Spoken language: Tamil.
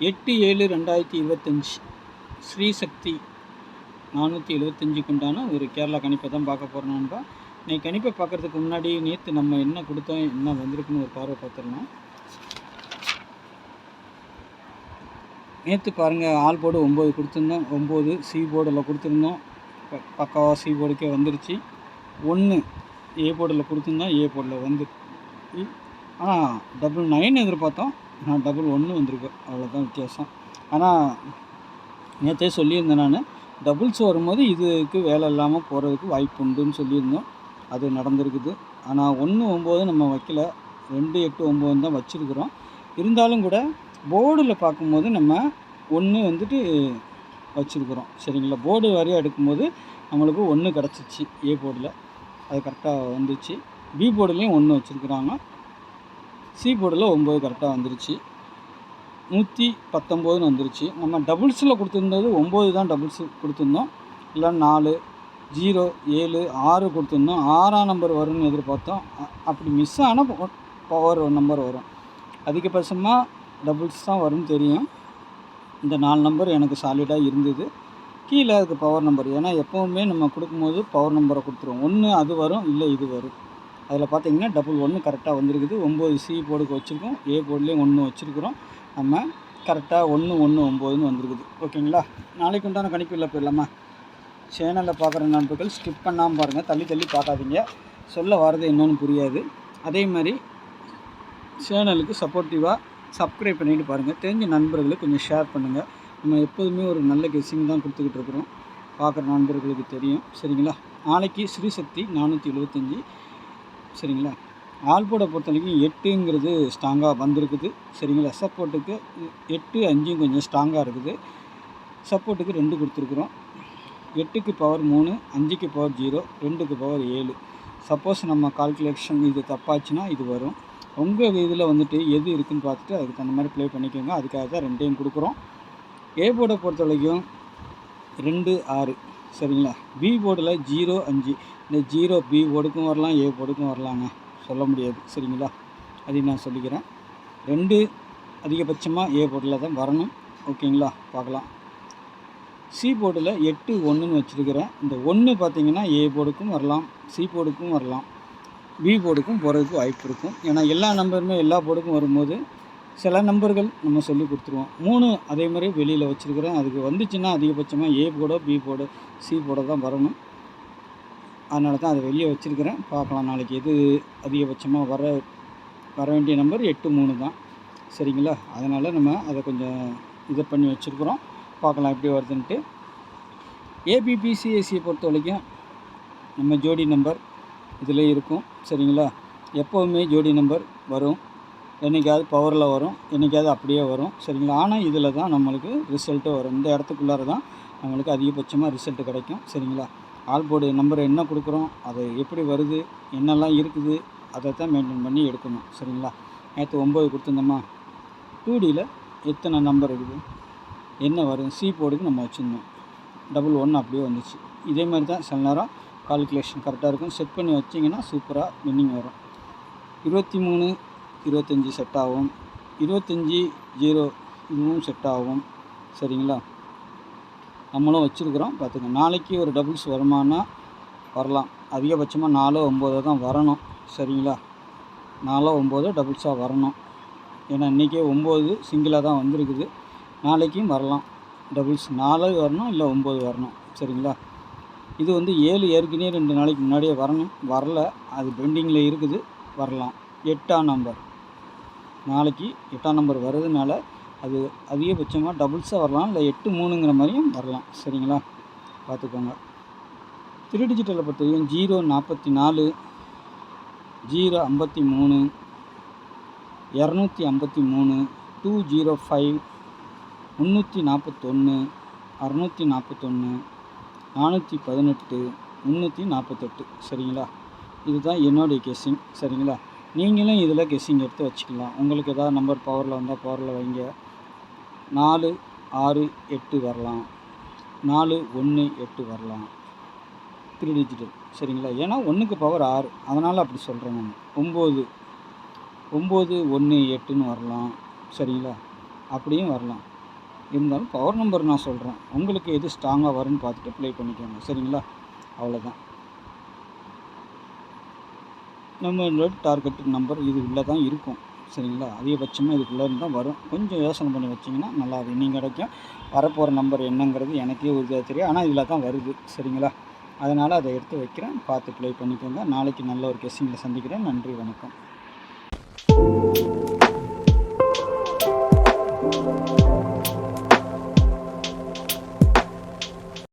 8/7/2025 ஸ்ரீசக்தி 475க்கு உண்டான ஒரு கேரளா கணிப்பை தான் பார்க்க போகிறோம் நண்பா. இன்னைக்கு கணிப்பை பார்க்குறதுக்கு முன்னாடி நேற்று நம்ம என்ன கொடுத்தோம், என்ன வந்திருக்குன்னு ஒரு பார்வை பார்த்துடலாம். நேற்று பாருங்கள், ஆல் போர்டு 9 கொடுத்துருந்தோம். 9 சி போர்டில் கொடுத்துருந்தோம். பக்காவாக சி போர்டுக்கே வந்துருச்சு. 1 ஏ போர்டில் கொடுத்துருந்தோம், ஏ போர்டில் வந்து. ஆனால் 9 எதிர்பார்த்தோம், நான் 1 வந்திருக்கு, அவ்வளோதான் வித்தியாசம். ஆனால் நேற்றே சொல்லியிருந்தேன், நான் டபுள்ஸ் வரும்போது இதுக்கு வேலை இல்லாமல் போகிறதுக்கு வாய்ப்பு உண்டுன்னு சொல்லியிருந்தோம். அது நடந்திருக்குது. ஆனால் 1 9 நம்ம வைக்கல, 2 8 9 தான் வச்சுருக்குறோம். இருந்தாலும் கூட போர்டில் பார்க்கும்போது நம்ம 1 வந்துட்டு வச்சுருக்குறோம். சரிங்களா, போர்டு வரையாக எடுக்கும்போது நம்மளுக்கு 1 கிடச்சிச்சு ஏ போர்டில், அது கரெக்டாக வந்துச்சு. பி போர்டுலேயும் 1 வச்சுருக்குறாங்க. சி போர்டில் 9 கரெக்டாக வந்துருச்சு. 119 வந்துருச்சு. நம்ம டபுள்ஸில் கொடுத்துருந்தது 9 தான் டபுள்ஸு கொடுத்துருந்தோம். இல்லை 4 0 7 6 கொடுத்துருந்தோம். 6ஆம் நம்பர் வரும்னு எதிர்பார்த்தோம். அப்படி மிஸ் ஆனால் பவர் நம்பர் வரும். அதிகபட்சமாக டபுள்ஸ் தான் வரும்னு தெரியும். இந்த 4 நம்பர் எனக்கு சாலிடாக இருந்தது. கீழே அதுக்கு பவர் நம்பர், ஏன்னா எப்போவுமே நம்ம கொடுக்கும்போது பவர் நம்பரை கொடுத்துருவோம். 1 அது வரும், இல்லை இது வரும். அதில் பார்த்தீங்கன்னா 1 கரெக்டாக வந்திருக்குது. 9 சி போர்டுக்கு வச்சுருக்கோம், ஏ போர்ட்லேயும் 1 வச்சுருக்குறோம். நம்ம கரெக்டாக 1 1 9ன்னு வந்திருக்குது. ஓகேங்களா, நாளைக்கு உண்டான கணிப்பில் போயிடலாமா? சேனலில் பார்க்குற நண்பர்கள் ஸ்கிப் பண்ணாமல் பாருங்கள், தள்ளி தள்ளி பார்க்காதீங்க, சொல்ல வரது என்னன்னு புரியாது. அதே மாதிரி சேனலுக்கு சப்போர்ட்டிவாக சப்ஸ்கிரைப் பண்ணிவிட்டு பாருங்கள். தெரிஞ்ச நண்பர்களுக்கு கொஞ்சம் ஷேர் பண்ணுங்கள். நம்ம எப்போதுமே ஒரு நல்ல கெஸ்ஸிங் தான் கொடுத்துக்கிட்டு இருக்கிறோம், பார்க்குற நண்பர்களுக்கு தெரியும். சரிங்களா, நாளைக்கு ஸ்ரீசக்தி 475. சரிங்களா, ஆல் போர்டை பொறுத்த வரைக்கும் 8ங்கிறது ஸ்ட்ராங்காக வந்திருக்குது. சரிங்களா, சப்போர்ட்டுக்கு 8 5 கொஞ்சம் ஸ்ட்ராங்காக இருக்குது. சப்போர்ட்டுக்கு 2 கொடுத்துருக்குறோம். 8க்கு பவர் 3, 5க்கு பவர் 0, 2க்கு பவர் 7. சப்போஸ் நம்ம கால்குலேஷன் இது தப்பாச்சுன்னா இது வரும். உங்கள் இதில் வந்துட்டு எது இருக்குதுன்னு பார்த்துட்டு அதுக்கு தகுந்த மாதிரி ப்ளே பண்ணிக்கோங்க. அதுக்காக தான் 2யும் கொடுக்குறோம். ஏ போர்டை பொறுத்த வரைக்கும் 2 6. சரிங்களா, பி போர்டில் 0 5. இந்த 0 பி போர்டுக்கும் வரலாம், ஏ போர்டுக்கும் வரலாங்க, சொல்ல முடியாது. சரிங்களா, அதையும் நான் சொல்லிக்கிறேன். 2 அதிகபட்சமாக ஏ போர்டில் தான் வரணும். ஓகேங்களா, பார்க்கலாம். சி போர்டில் 8 1ன்னு வச்சுருக்கிறேன். இந்த 1 பார்த்திங்கன்னா ஏ போர்டுக்கும் வரலாம், சி போர்டுக்கும் வரலாம், பி போர்டுக்கும் போகிறதுக்கு வாய்ப்பு இருக்கும். ஏன்னா எல்லா நம்பருமே எல்லா போர்டுக்கும் வரும்போது சில நம்பர்கள் நம்ம சொல்லி கொடுத்துருவோம். 3 அதே மாதிரி வெளியில் வச்சுருக்கிறேன். அதுக்கு வந்துச்சுன்னா அதிகபட்சமாக ஏ போர்டோ பி போர்டோ சி போர்டோ தான் வரணும். அதனால தான் அதை வெளியே வச்சுருக்கிறேன். பார்க்கலாம் நாளைக்கு எது அதிகபட்சமாக வர வேண்டிய நம்பர் 8 3 தான். சரிங்களா, அதனால் நம்ம அதை கொஞ்சம் இதை பண்ணி வச்சுருக்குறோம். பார்க்கலாம் எப்படி வருதுன்ட்டு. ஏபிபிசிஎஸ்சியை பொறுத்த வரைக்கும் நம்ம ஜோடி நம்பர் இதில் இருக்கும். சரிங்களா, எப்போவுமே ஜோடி நம்பர் வரும். என்றைக்காவது பவரில் வரும், என்றைக்காவது அப்படியே வரும். சரிங்களா, ஆனால் இதில் தான் நம்மளுக்கு ரிசல்ட்டு வரும். இந்த இடத்துக்குள்ளார தான் நம்மளுக்கு அதிகபட்சமாக ரிசல்ட்டு கிடைக்கும். சரிங்களா, ஆல் போர்டு நம்பர் என்ன கொடுக்குறோம், அது எப்படி வருது, என்னெல்லாம் இருக்குது, அதை தான் மெயின்டைன் பண்ணி எடுக்கணும். சரிங்களா, நேற்று 9 கொடுத்துருந்தோமா, 2Dயில் எத்தனை நம்பர் இருக்குது, என்ன வரும், சி போர்டுக்கு நம்ம வச்சுருந்தோம், 1 அப்படியே வந்துச்சு. இதே மாதிரி தான் சில நேரம் கால்குலேஷன் கரெக்டாக இருக்கும். செட் பண்ணி வச்சிங்கன்னா சூப்பராக வின்னிங் வரும். 23 25 செட் ஆகும், 25 0 இதுவும் செட் ஆகும். சரிங்களா, நம்மளும் வச்சுருக்குறோம், பார்த்துங்க. நாளைக்கு ஒரு டபுள்ஸ் வருமானா வரலாம். அதிகபட்சமாக 4 9 தான் வரணும். சரிங்களா, 4 9 டபுள்ஸாக வரணும். ஏன்னா இன்றைக்கே 9 சிங்கிளாக தான் வந்திருக்குது. நாளைக்கும் வரலாம் டபுள்ஸ், 4 வரணும், இல்லை 9 வரணும். சரிங்களா, இது வந்து 7 ஏற்கனவே 2 நாளைக்கு முன்னாடியே வரணும், வரல, அது பெண்டிங்கில் இருக்குது, வரலாம். 8ஆம் நம்பர் நாளைக்கு 8ஆம் நம்பர் வர்றதுனால அது அதிகபட்சமாக டபுள்ஸாக வரலாம், இல்லை 8 3ங்கிற மாதிரியும் வரலாம். சரிங்களா, பார்த்துக்கோங்க. 3 டிஜிட்டலை பொறுத்த வரைக்கும் 0 44, 0 53, 253, 205, 341, 641, 418, 348. சரிங்களா, இதுதான் என்னுடைய கெஸ்ஸிங். சரிங்களா, நீங்களும் இதில் கெஸ்ஸிங் எடுத்து வச்சுக்கலாம். உங்களுக்கு ஏதாவது நம்பர் பவரில் வந்தால் பவரில் வைங்க. 4 6 8 வரலாம், 4 1 8 வரலாம், 3 டிஜிட்டல். சரிங்களா, ஏன்னா 1க்கு பவர் 6, அதனால் அப்படி சொல்கிறேன் நான். 9 1 8ன்னு வரலாம். சரிங்களா, அப்படியும் வரலாம். இருந்தாலும் பவர் நம்பர் நான் சொல்கிறேன். உங்களுக்கு எது ஸ்ட்ராங்காக வரும்னு பார்த்துட்டு ப்ளே பண்ணிக்கோங்க. சரிங்களா? அவ்வளோதான். நம்மளோட டார்கெட் நம்பர் இது உள்ளே தான் இருக்கும். சரிங்களா? அதிகபட்சமாக இதுக்குள்ளே தான் வரும். கொஞ்சம் யோசனை பண்ணி வச்சிங்கன்னா நல்லா வின்னிங் கிடைக்கும். வரப்போகிற நம்பர் என்னங்கிறது எனக்கே உறுதியாக தெரியும். ஆனால் இதில் தான் வருது. சரிங்களா? அதனால் அதை எடுத்து வைக்கிறேன். பார்த்து ப்ளே பண்ணிக்கோங்க. நாளைக்கு நல்ல ஒரு கெஸ்ஸிங்கில் சந்திக்கிறேன். நன்றி, வணக்கம்.